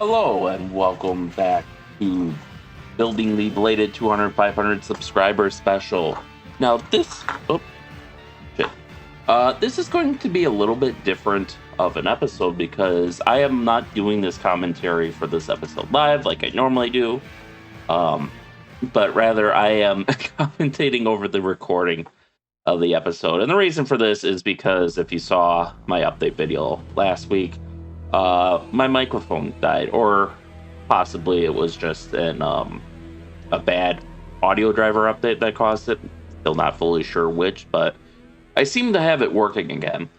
Hello and welcome back to building the Belated 200-500 subscriber special. Now this is going to be a little bit different of an episode because I am not doing this commentary for this episode live like I normally do, but rather I am commentating over the recording of the episode. And the reason for this is because if you saw my update video last week, my microphone died, or possibly it was just a bad audio driver update that caused it. Still not fully sure which, but I seem to have it working again.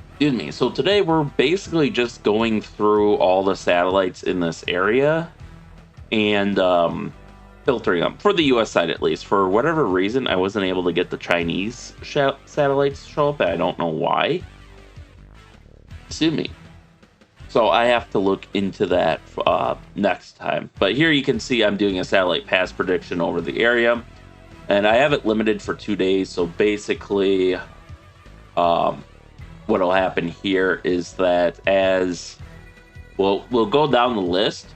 Excuse me. So today we're basically just going through all the satellites in this area and filtering them for the US side, at least. For whatever reason, I wasn't able to get the Chinese satellites to show up, and I don't know why. Sue me. So I have to look into that next time. But here you can see I'm doing a satellite pass prediction over the area, and I have it limited for 2 days. So basically, what'll happen here is that as we'll go down the list,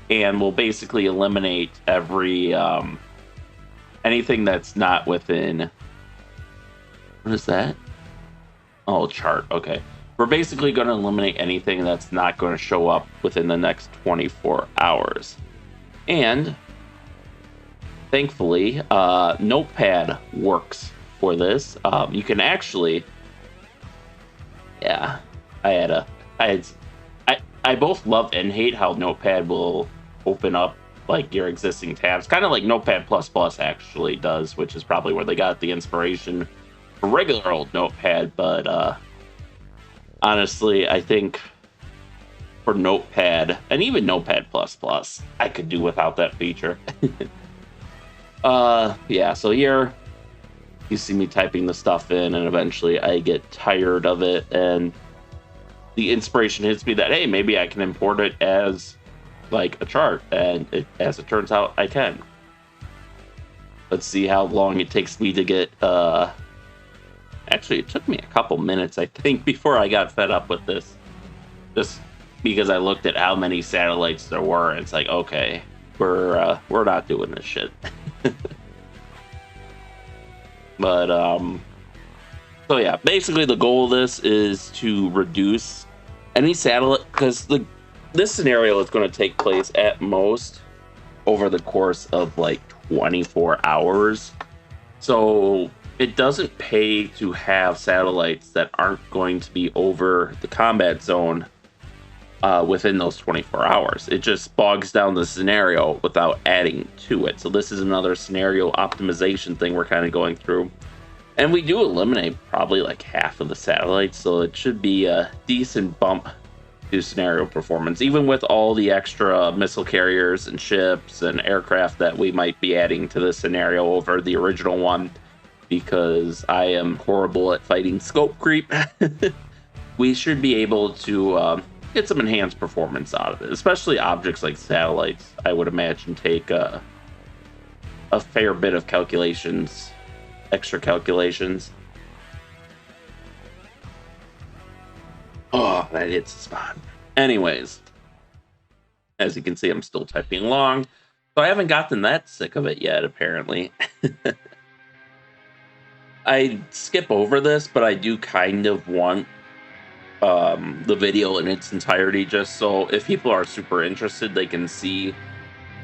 and we'll basically eliminate every anything that's not within. What is that? Oh, chart. Okay. We're basically going to eliminate anything that's not going to show up within the next 24 hours. And thankfully, Notepad works for this. You can actually, yeah, I both love and hate how Notepad will open up like your existing tabs, kind of like Notepad++ actually does, which is probably where they got the inspiration for regular old Notepad, but honestly, I think for Notepad, and even Notepad++, I could do without that feature. Yeah, so here, you see me typing the stuff in, and eventually I get tired of it, and the inspiration hits me that, hey, maybe I can import it as, like, a chart, and as it turns out, I can. Let's see how long it takes me to get, Actually, it took me a couple minutes, I think, before I got fed up with this. Just because I looked at how many satellites there were, and it's like, okay, we're not doing this shit. But so yeah, basically the goal of this is to reduce any satellite, because this scenario is going to take place at most over the course of like 24 hours. So it doesn't pay to have satellites that aren't going to be over the combat zone within those 24 hours. It just bogs down the scenario without adding to it. So this is another scenario optimization thing we're kind of going through. And we do eliminate probably like half of the satellites, so it should be a decent bump to scenario performance, even with all the extra missile carriers and ships and aircraft that we might be adding to the scenario over the original one. Because I am horrible at fighting scope creep, we should be able to get some enhanced performance out of it. Especially objects like satellites, I would imagine take a fair bit of calculations, extra calculations. Oh, that hits the spot. Anyways, as you can see, I'm still typing along, so I haven't gotten that sick of it yet, apparently. I skip over this, but I do kind of want the video in its entirety, just so if people are super interested, they can see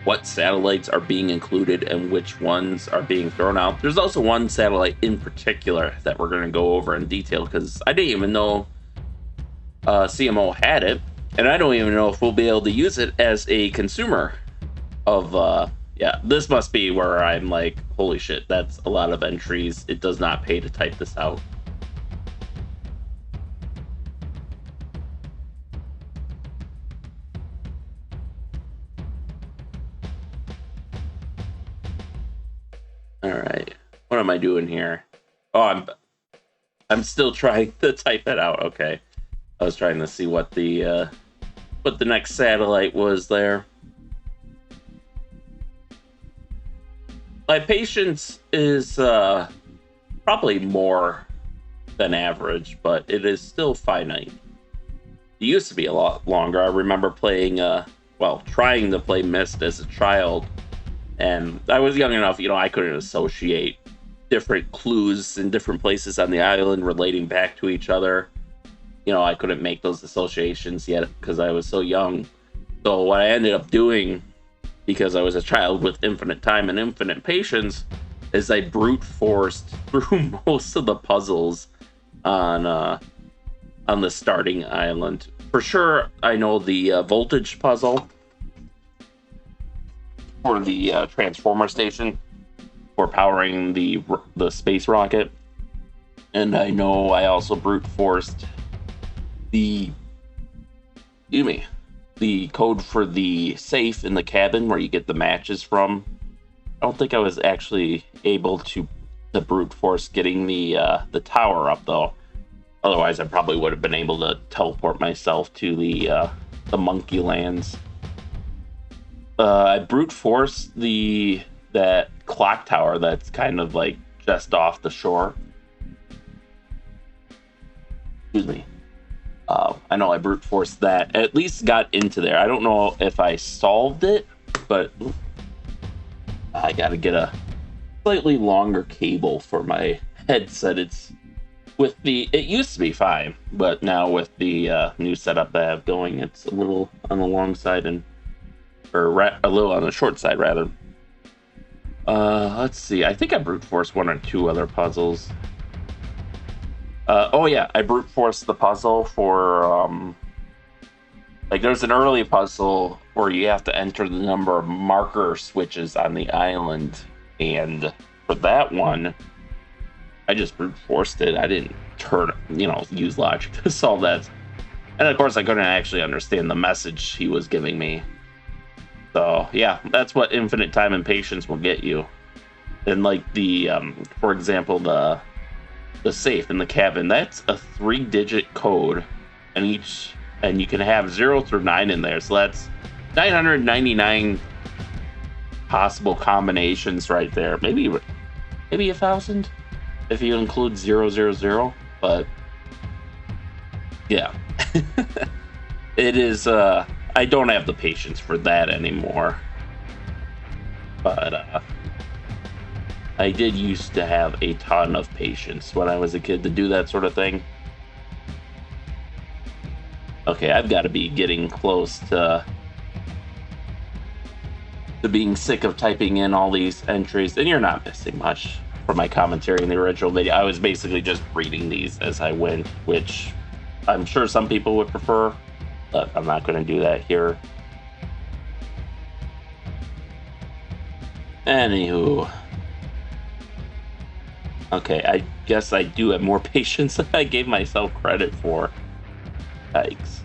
what satellites are being included and which ones are being thrown out. There's also one satellite in particular that we're going to go over in detail, because I didn't even know CMO had it, and I don't even know if we'll be able to use it as a consumer of yeah, this must be where I'm like, holy shit, that's a lot of entries. It does not pay to type this out. All right, what am I doing here? Oh, I'm still trying to type it out. Okay, I was trying to see what the next satellite was there. My patience is probably more than average, but it is still finite. It used to be a lot longer. I remember playing, trying to play Myst as a child, and I was young enough, I couldn't associate different clues in different places on the island relating back to each other. I couldn't make those associations yet because I was so young. So what I ended up doing, because I was a child with infinite time and infinite patience, is I brute forced through most of the puzzles on the starting island. For sure, I know the voltage puzzle for the transformer station for powering the space rocket, and I know I also brute forced the code for the safe in the cabin where you get the matches from. I don't think I was actually able to brute force getting the tower up though. Otherwise, I probably would have been able to teleport myself to the monkey lands. I brute forced that clock tower that's kind of like just off the shore. Excuse me. I know I brute forced that. At least got into there. I don't know if I solved it, but I gotta get a slightly longer cable for my headset. It used to be fine, but now with the new setup that I have going, it's a little on the long side a little on the short side rather. Let's see. I think I brute forced one or two other puzzles. I brute forced the puzzle for there's an early puzzle where you have to enter the number of marker switches on the island, and for that one, I just brute forced it. I didn't use logic to solve that, and of course, I couldn't actually understand the message he was giving me. So yeah, that's what infinite time and patience will get you. And like for example, the safe in the cabin, that's a 3-digit code, and you can have 0 through 9 in there, so that's 999 possible combinations right there. Maybe 1,000 if you include 000. But yeah, it is. I don't have the patience for that anymore. But I did used to have a ton of patience when I was a kid to do that sort of thing. Okay, I've got to be getting close to being sick of typing in all these entries, and you're not missing much from my commentary in the original video. I was basically just reading these as I went, which I'm sure some people would prefer, but I'm not going to do that here. Anywho. Okay, I guess I do have more patience than I gave myself credit for. Yikes.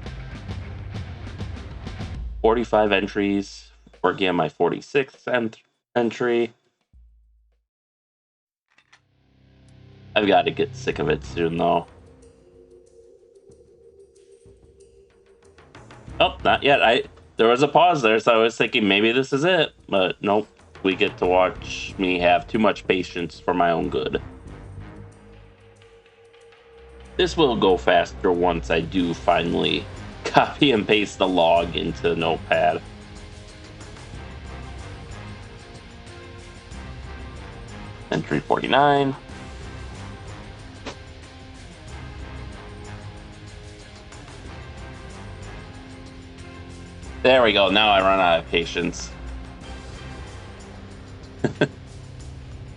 45 entries. Working on my 46th entry. I've got to get sick of it soon, though. Oh, not yet. There was a pause there, so I was thinking maybe this is it. But nope. We get to watch me have too much patience for my own good. This will go faster once I do finally copy and paste the log into Notepad. Entry 49. There we go. Now I run out of patience.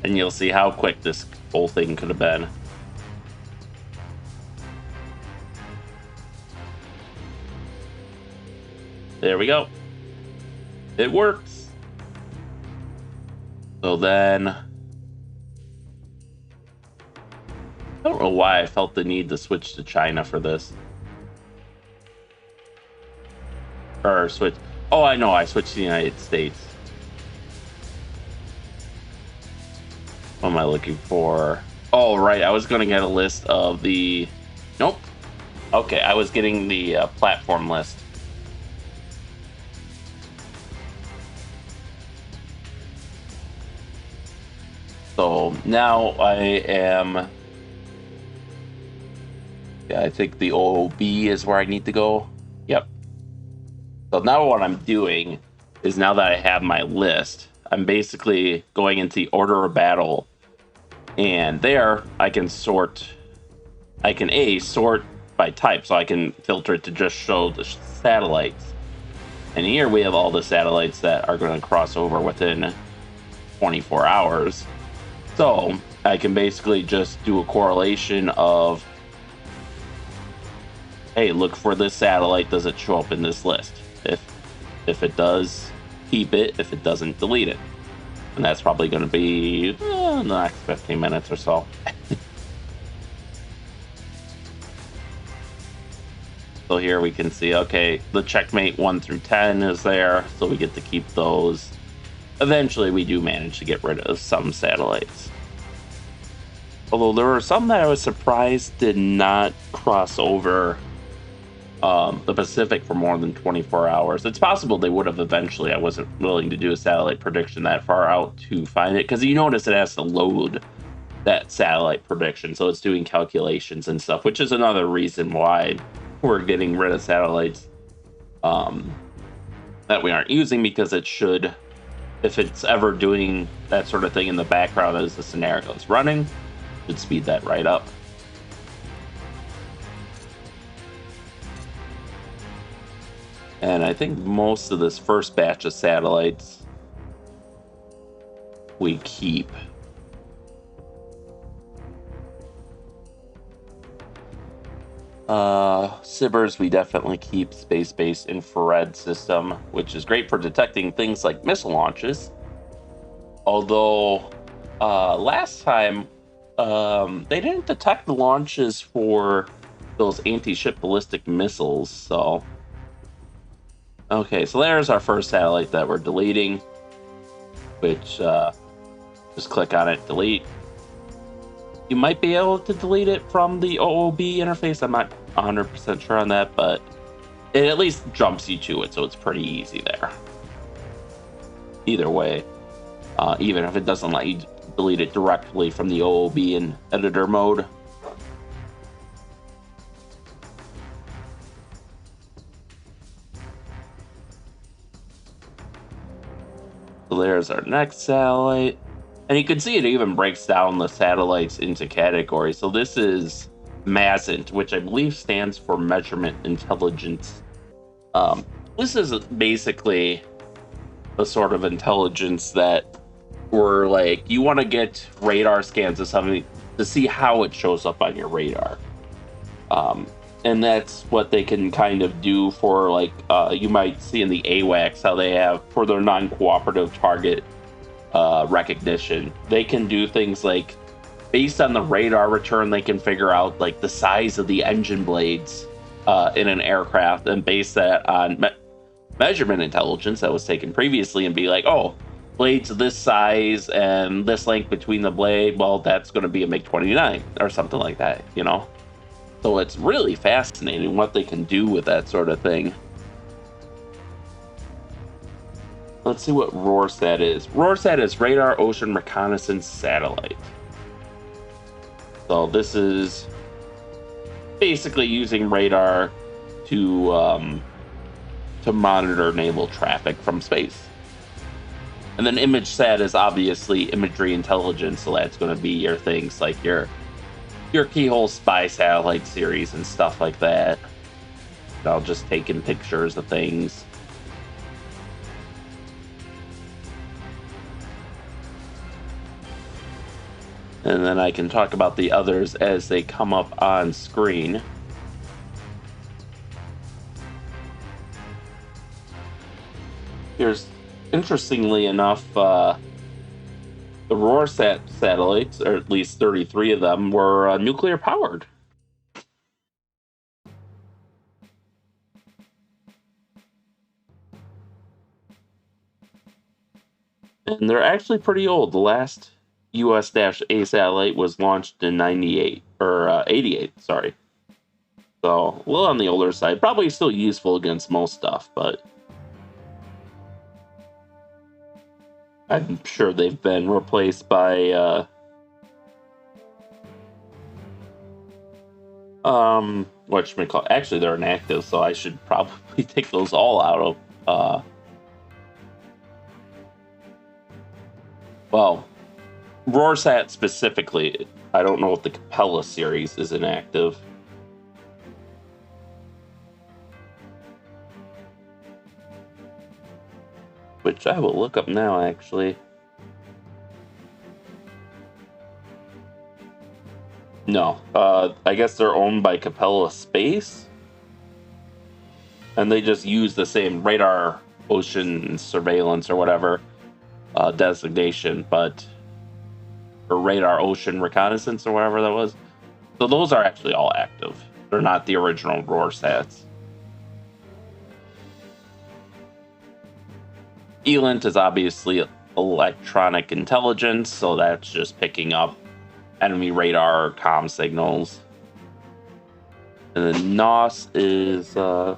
And you'll see how quick this whole thing could have been. There we go. It works. So then, I don't know why I felt the need to switch to China for this. Or switch. Oh, I know. I switched to the United States. What am I looking for? Oh, right. I was going to get a list of the... Nope. Okay, I was getting the platform list. So now I am Yeah, I think the OOB is where I need to go. Yep. So now what I'm doing is, now that I have my list, I'm basically going into the order of battle, and there I can sort. I can sort by type, so I can filter it to just show the satellites. And here we have all the satellites that are going to cross over within 24 hours. So I can basically just do a correlation of, hey, look for this satellite. Does it show up in this list? If it does, keep it. If it doesn't, delete it. And that's probably going to be in the next 15 minutes or so. So here we can see, okay, the checkmate 1 through 10 is there, so we get to keep those. Eventually, we do manage to get rid of some satellites. Although there were some that I was surprised did not cross over the Pacific for more than 24 hours. It's possible they would have eventually. I wasn't willing to do a satellite prediction that far out to find it, because you notice it has to load that satellite prediction, so it's doing calculations and stuff, which is another reason why we're getting rid of satellites that we aren't using, because it should, if it's ever doing that sort of thing in the background as the scenario is running, should speed that right up. And I think most of this first batch of satellites we keep. Sibers we definitely keep. Space-based infrared system, which is great for detecting things like missile launches. Although last time they didn't detect the launches for those anti-ship ballistic missiles. So okay, so there's our first satellite that we're deleting, which just click on it, delete. You might be able to delete it from the OOB interface. I'm not 100% sure on that, but it at least jumps you to it, so it's pretty easy there. Either way, even if it doesn't let you delete it directly from the OOB in editor mode. So there's our next satellite. And you can see it even breaks down the satellites into categories. So this is MASINT, which I believe stands for Measurement Intelligence. This is basically a sort of intelligence that we're like, you want to get radar scans of something to see how it shows up on your radar. And that's what they can kind of do for, like, you might see in the AWACS how they have for their non-cooperative target recognition. They can do things like, based on the radar return, they can figure out like the size of the engine blades in an aircraft, and base that on measurement intelligence that was taken previously, and be like, oh, blades of this size and this length between the blade, well, that's going to be a MiG-29 or something like that, you know? So it's really fascinating what they can do with that sort of thing. Let's see what RORSAT is. RORSAT is Radar Ocean Reconnaissance Satellite. So this is basically using radar to monitor naval traffic from space. And then ImageSat is obviously imagery intelligence, so that's going to be your things like your Keyhole spy satellite series and stuff like that. I'll just taking pictures of things. And then I can talk about the others as they come up on screen. Here's, interestingly enough, the RORSAT satellites, or at least 33 of them, were nuclear powered. And they're actually pretty old. The last US-A satellite was launched in 98, or 88, sorry. So, a little on the older side. Probably still useful against most stuff, but I'm sure they've been replaced by Whatchamacallit, actually they're inactive, so I should probably take those all out of, well, Roarsat specifically. I don't know if the Capella series is inactive. Which I will look up now, actually. No, I guess they're owned by Capella Space, and they just use the same radar ocean surveillance or whatever designation, but or radar ocean reconnaissance or whatever that was. So those are actually all active. They're not the original Roarsats. ELINT is obviously electronic intelligence, so that's just picking up enemy radar or comm signals. And then NOS is let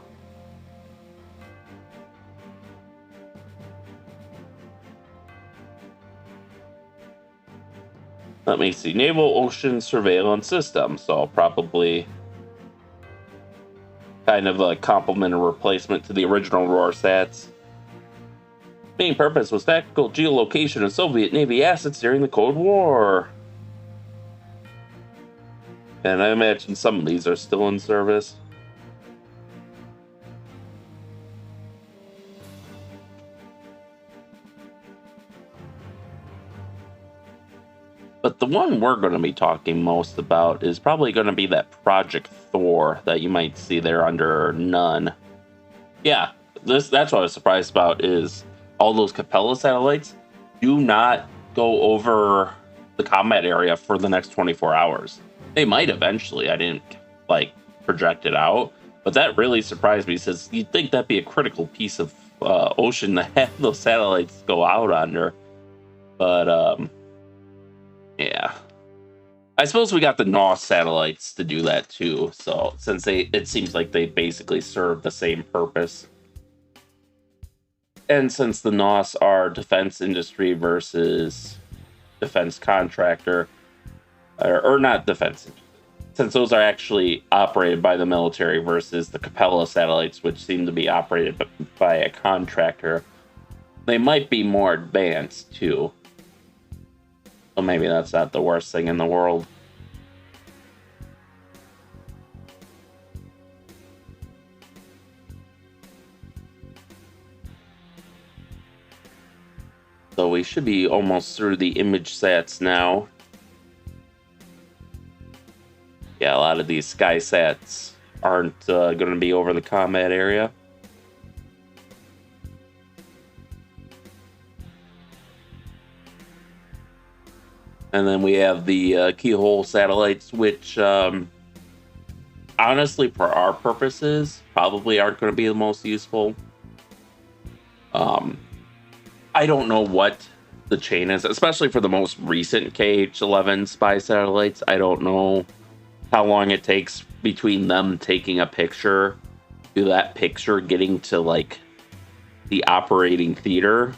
me see, naval ocean surveillance system. So probably kind of a complement or replacement to the original Roarsats. Main purpose was tactical geolocation of Soviet Navy assets during the Cold War. And I imagine some of these are still in service. But the one we're going to be talking most about is probably going to be that Project Thor that you might see there under None. Yeah, that's what I was surprised about is all those Capella satellites do not go over the combat area for the next 24 hours. They might eventually. I didn't project it out, but that really surprised me since you'd think that'd be a critical piece of ocean to have those satellites go out under. But yeah, I suppose we got the NOS satellites to do that too. So since it seems like they basically serve the same purpose. And since the NOS are defense industry versus defense contractor, or not defense, since those are actually operated by the military versus the Capella satellites, which seem to be operated by a contractor, they might be more advanced too. So maybe that's not the worst thing in the world. So we should be almost through the image sats now. Yeah, a lot of these sky sats aren't going to be over the combat area. And then we have the keyhole satellites, which honestly, for our purposes, probably aren't going to be the most useful. I don't know what the chain is, especially for the most recent KH-11 spy satellites. I don't know how long it takes between them taking a picture to that picture getting to the operating theater.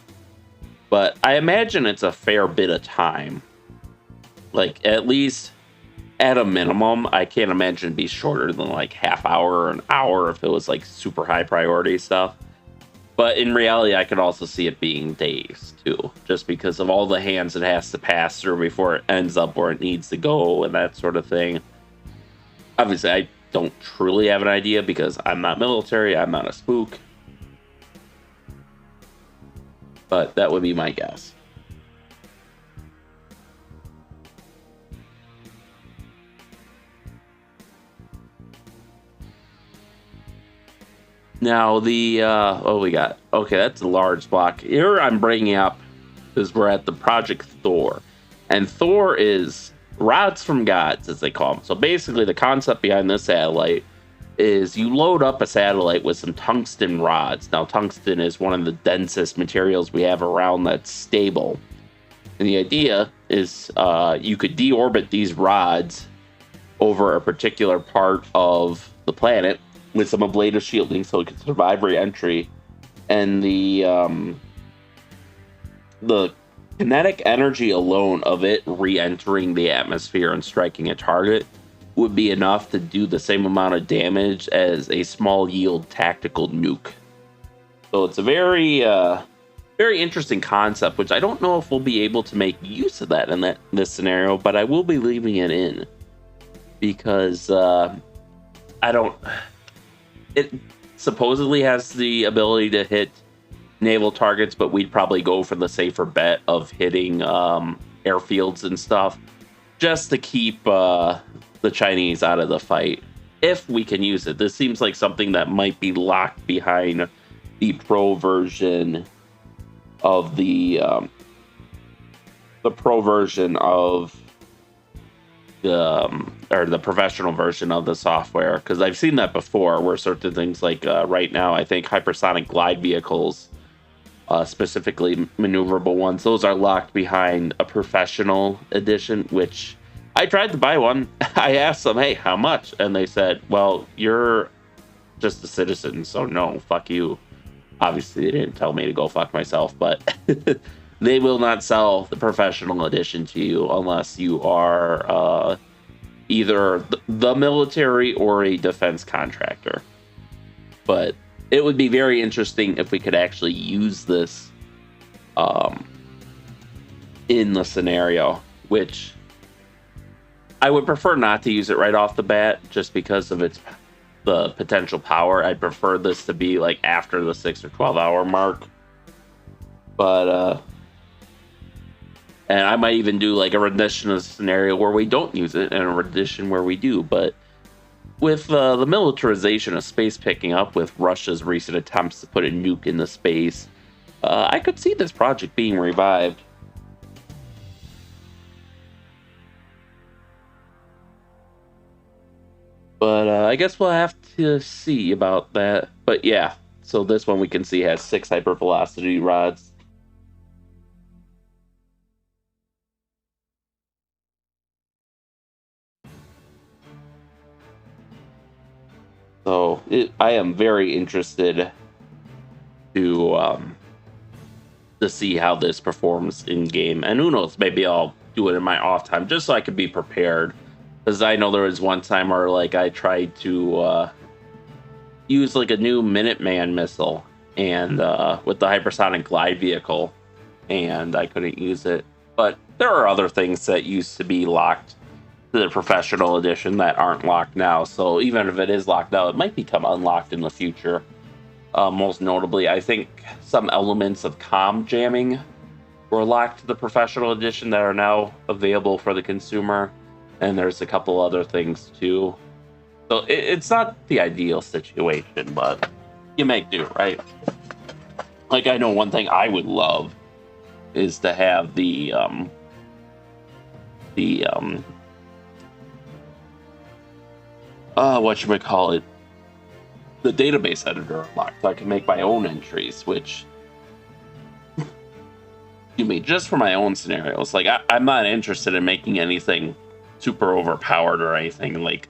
But I imagine it's a fair bit of time. At least at a minimum, I can't imagine it'd be shorter than half hour or an hour if it was super high priority stuff. But in reality, I could also see it being days too, just because of all the hands it has to pass through before it ends up where it needs to go and that sort of thing. Obviously, I don't truly have an idea because I'm not military, I'm not a spook. But that would be my guess. Now what we got? Okay, that's a large block. Here I'm bringing up is we're at the Project Thor. And Thor is rods from gods, as they call them. So basically the concept behind this satellite is you load up a satellite with some tungsten rods. Now tungsten is one of the densest materials we have around that's stable. And the idea is you could deorbit these rods over a particular part of the planet with some ablative shielding so it can survive re-entry. And the kinetic energy alone of it re-entering the atmosphere and striking a target would be enough to do the same amount of damage as a small yield tactical nuke. So it's a very interesting concept, which I don't know if we'll be able to make use of that in this scenario, but I will be leaving it in because I don't. It supposedly has the ability to hit naval targets, but we'd probably go for the safer bet of hitting airfields and stuff just to keep the Chinese out of the fight. If we can use it, this seems like something that might be locked behind the pro version of the pro version of the professional version of the software, because I've seen that before where certain things like right now I think hypersonic glide vehicles, specifically maneuverable ones, those are locked behind a professional edition, which I tried to buy one. I asked them, hey, how much? And they said, well, you're just a citizen, so no, fuck you. Obviously, they didn't tell me to go fuck myself, but they will not sell the professional edition to you unless you are either the military or a defense contractor. But it would be very interesting if we could actually use this in the scenario, which I would prefer not to use it right off the bat just because of the potential power. I'd prefer this to be like after the 6 or 12 hour mark. But and I might even do like a rendition of the scenario where we don't use it and a rendition where we do. But with the militarization of space picking up with Russia's recent attempts to put a nuke into space, I could see this project being revived. But I guess we'll have to see about that. But yeah, so this one we can see has 6 hypervelocity rods. So I am very interested to see how this performs in game. And who knows, maybe I'll do it in my off time just so I could be prepared. Because I know there was one time where like I tried to use like a new Minuteman missile and with the hypersonic glide vehicle, and I couldn't use it. But there are other things that used to be locked to the professional edition that aren't locked now. So even if it is locked now, it might become unlocked in the future. Most notably, I think some elements of comm jamming were locked to the professional edition that are now available for the consumer. And there's a couple other things too. So it's not the ideal situation, but you make do, right? Like, I know one thing I would love is to have the whatchamacallit, the database editor unlocked, so I can make my own entries, which you mean just for my own scenarios. Like, I'm not interested in making anything super overpowered or anything like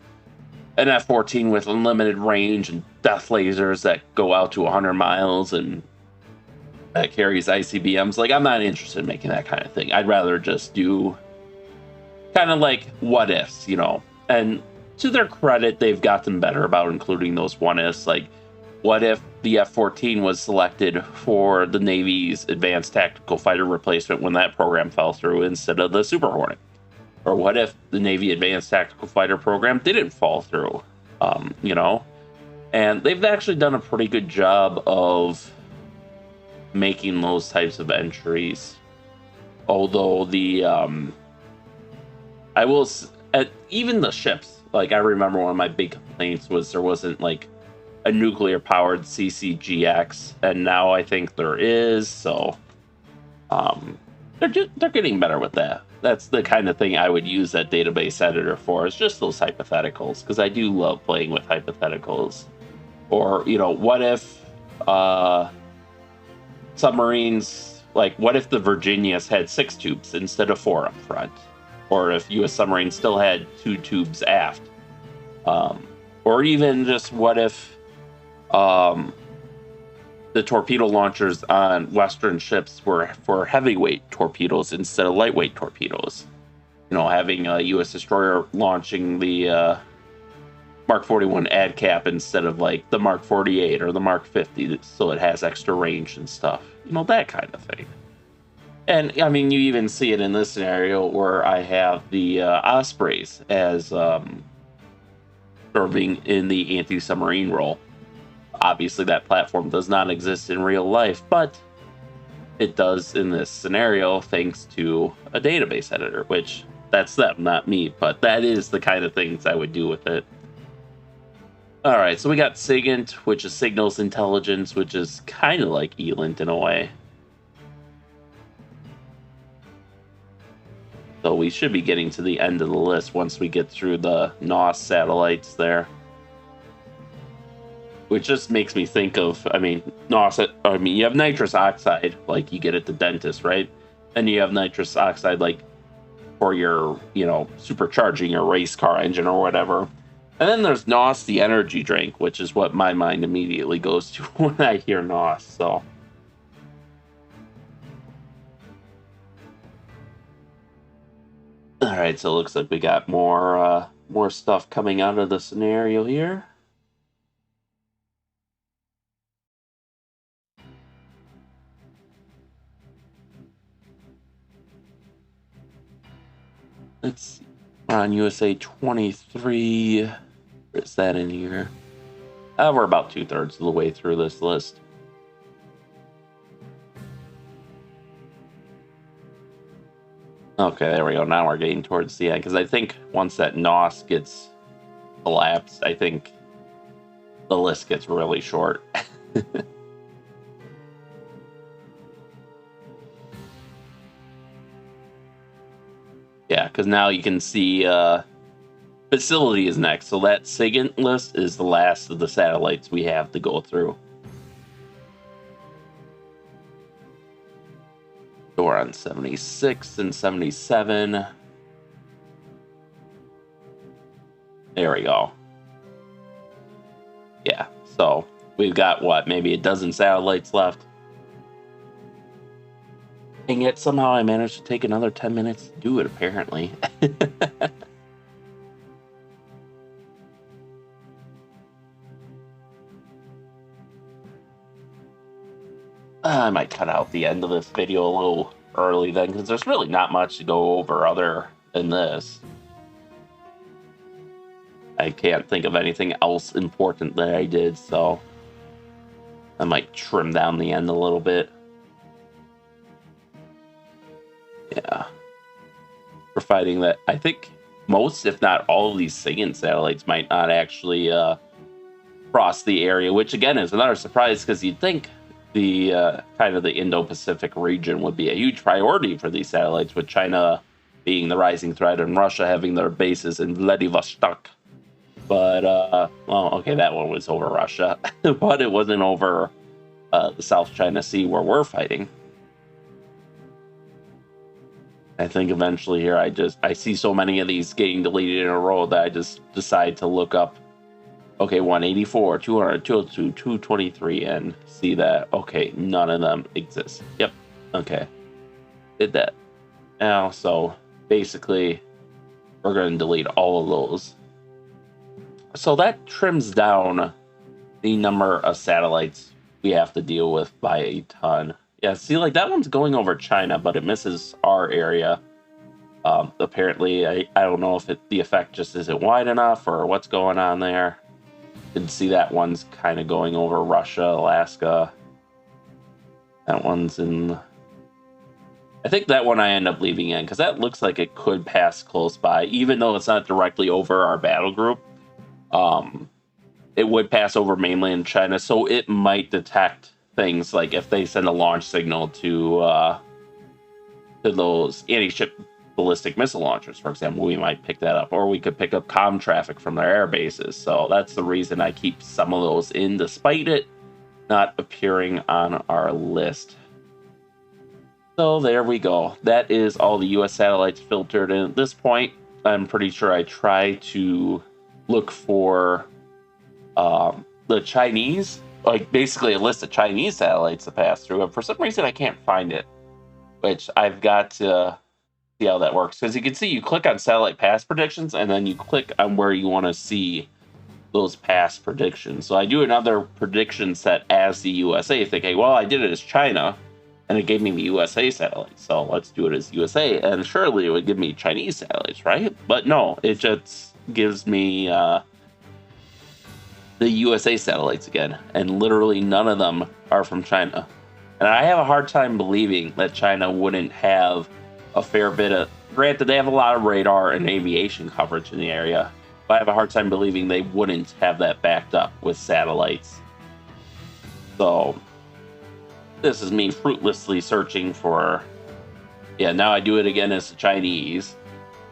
an F-14 with unlimited range and death lasers that go out to 100 miles and that carries ICBMs. Like, I'm not interested in making that kind of thing. I'd rather just do kind of like what ifs, you know. And to their credit, they've gotten better about including those what ifs. Like, what if the F-14 was selected for the Navy's Advanced Tactical Fighter replacement when that program fell through instead of the Super Hornet? Or what if the Navy Advanced Tactical Fighter program didn't fall through? You know? And they've actually done a pretty good job of making those types of entries. Although even the ships, like, I remember one of my big complaints was there wasn't like a nuclear powered CCGX, and now I think there is. So they're getting better with that. That's the kind of thing I would use that database editor for, is just those hypotheticals, because I do love playing with hypotheticals. Or, you know, what if submarines, like, what if the Virginias had 6 tubes instead of 4 up front? Or if U.S. submarines still had 2 tubes aft? Or even just what if the torpedo launchers on Western ships were for heavyweight torpedoes instead of lightweight torpedoes? having a U.S. destroyer launching the Mark 41 ad cap instead of like the Mark 48 or the Mark 50, so it has extra range and stuff. That kind of thing. And I mean, you even see it in this scenario where I have the Ospreys as serving in the anti-submarine role. Obviously, that platform does not exist in real life, but it does in this scenario thanks to a database editor, which that's them, not me, but that is the kind of things I would do with it. All right, so we got SIGINT, which is Signals Intelligence, which is kind of like ELINT in a way. So we should be getting to the end of the list once we get through the NOS satellites there. Which just makes me think of, NOS, you have nitrous oxide, like you get at the dentist, right? And you have nitrous oxide, like, for your, supercharging your race car engine or whatever. And then there's NOS, the energy drink, which is what my mind immediately goes to when I hear NOS, so. All right, so it looks like we got more stuff coming out of the scenario here. Let's see. We're on USA 23. Where is that in here? We're about 2/3 of the way through this list. Okay, there we go. Now we're getting towards the end, because I think once that NOS gets collapsed, I think the list gets really short. Yeah, because now you can see facility is next. So that SIGINT list is the last of the satellites we have to go through. So we're on 76 and 77. There we go. Yeah, so we've got, what, maybe a dozen satellites left. And yet somehow I managed to take another 10 minutes to do it, apparently. I might cut out the end of this video a little early then, because there's really not much to go over other than this. I can't think of anything else important that I did, so I might trim down the end a little bit. Yeah. We're fighting that. I think most, if not all, of these SIGINT satellites might not actually cross the area, which again is another surprise, because you'd think the kind of the Indo-Pacific region would be a huge priority for these satellites, with China being the rising threat and Russia having their bases in Vladivostok. But, well, okay, that one was over Russia, but it wasn't over the South China Sea where we're fighting. I think eventually here I see so many of these getting deleted in a row that I just decide to look up, okay, 184, 200, 202, 223, and see that, okay, none of them exist. Yep, okay, did that. Now, so basically, we're going to delete all of those. So that trims down the number of satellites we have to deal with by a ton. Yeah, see, like that one's going over China, but it misses our area. Apparently, I don't know if the effect just isn't wide enough or what's going on there. You can see that one's kind of going over Russia, Alaska. That one's in... I think that one I end up leaving in, because that looks like it could pass close by, even though it's not directly over our battle group. It would pass over mainland China, so it might detect things like if they send a launch signal to those anti-ship ballistic missile launchers, for example, we might pick that up, or we could pick up comm traffic from their air bases. So that's the reason I keep some of those in, despite it not appearing on our list. So there we go. That is all the US satellites filtered. And at this point, I'm pretty sure I try to look for the Chinese, like basically a list of Chinese satellites to pass through. And for some reason, I can't find it, which I've got to see how that works. Because you can see you click on satellite pass predictions, and then you click on where you want to see those past predictions. So I do another prediction set as the USA, thinking, well, I did it as China, and it gave me the USA satellites. So let's do it as USA, and surely it would give me Chinese satellites, right? But no, it just gives me the USA satellites again, and literally none of them are from China. And I have a hard time believing that China wouldn't have a fair bit of... Granted, they have a lot of radar and aviation coverage in the area, but I have a hard time believing they wouldn't have that backed up with satellites. So, this is me fruitlessly searching for... Yeah, now I do it again as the Chinese.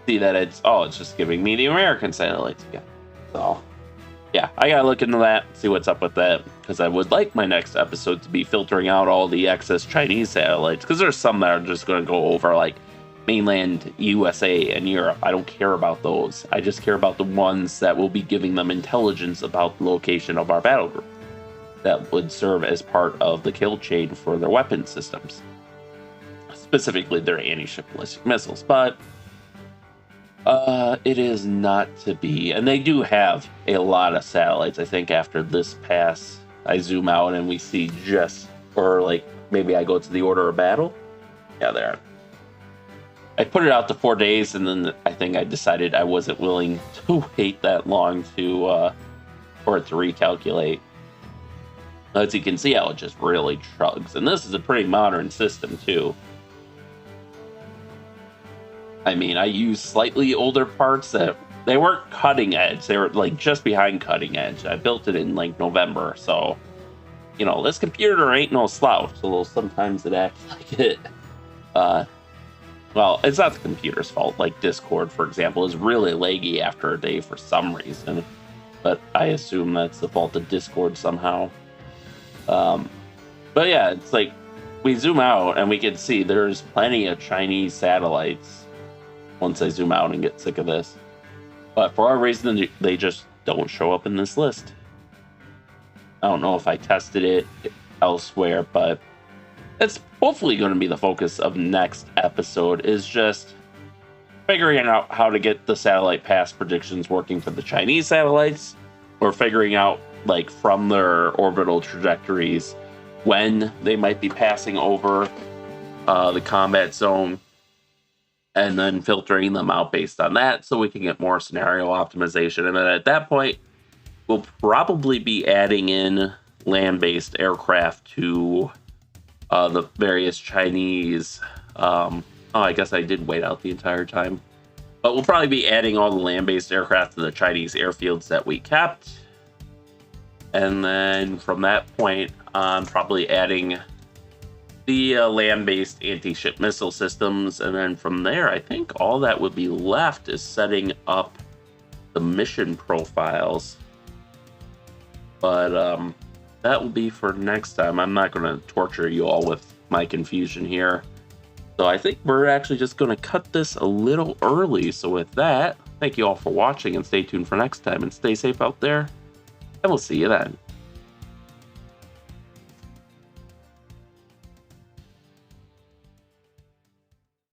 See that it's just giving me the American satellites again. So... yeah, I gotta look into that, see what's up with that, because I would like my next episode to be filtering out all the excess Chinese satellites, because there's some that are just going to go over, like, mainland USA and Europe. I don't care about those. I just care about the ones that will be giving them intelligence about the location of our battle group that would serve as part of the kill chain for their weapon systems, specifically their anti-ship ballistic missiles, but... it is not to be. And they do have a lot of satellites. I think after this pass, I zoom out and we see just, or like maybe I go to the order of battle. Yeah, there. I put it out to 4 days, and then I think I decided I wasn't willing to wait that long to for it to recalculate. As you can see how it just really chugs. And this is a pretty modern system too. I mean, I used slightly older parts that they weren't cutting edge. They were like just behind cutting edge. I built it in like November, so you know this computer ain't no slouch. Although sometimes it acts like it. Well, it's not the computer's fault. Like Discord, for example, is really laggy after a day for some reason, but I assume that's the fault of Discord somehow. But yeah, it's like we zoom out and we can see there's plenty of Chinese satellites. Once I zoom out and get sick of this. But for whatever reason, they just don't show up in this list. I don't know if I tested it elsewhere, but that's hopefully going to be the focus of next episode, is just figuring out how to get the satellite pass predictions working for the Chinese satellites, or figuring out, like, from their orbital trajectories when they might be passing over the combat zone, and then filtering them out based on that so we can get more scenario optimization. And then at that point, we'll probably be adding in land-based aircraft to the various Chinese... I guess I did wait out the entire time. But we'll probably be adding all the land-based aircraft to the Chinese airfields that we kept. And then from that point on, probably adding... the land-based anti-ship missile systems, and then from there, I think all that would be left is setting up the mission profiles. But that will be for next time. I'm not going to torture you all with my confusion here. So I think we're actually just going to cut this a little early. So with that, thank you all for watching, and stay tuned for next time, and stay safe out there, and we'll see you then.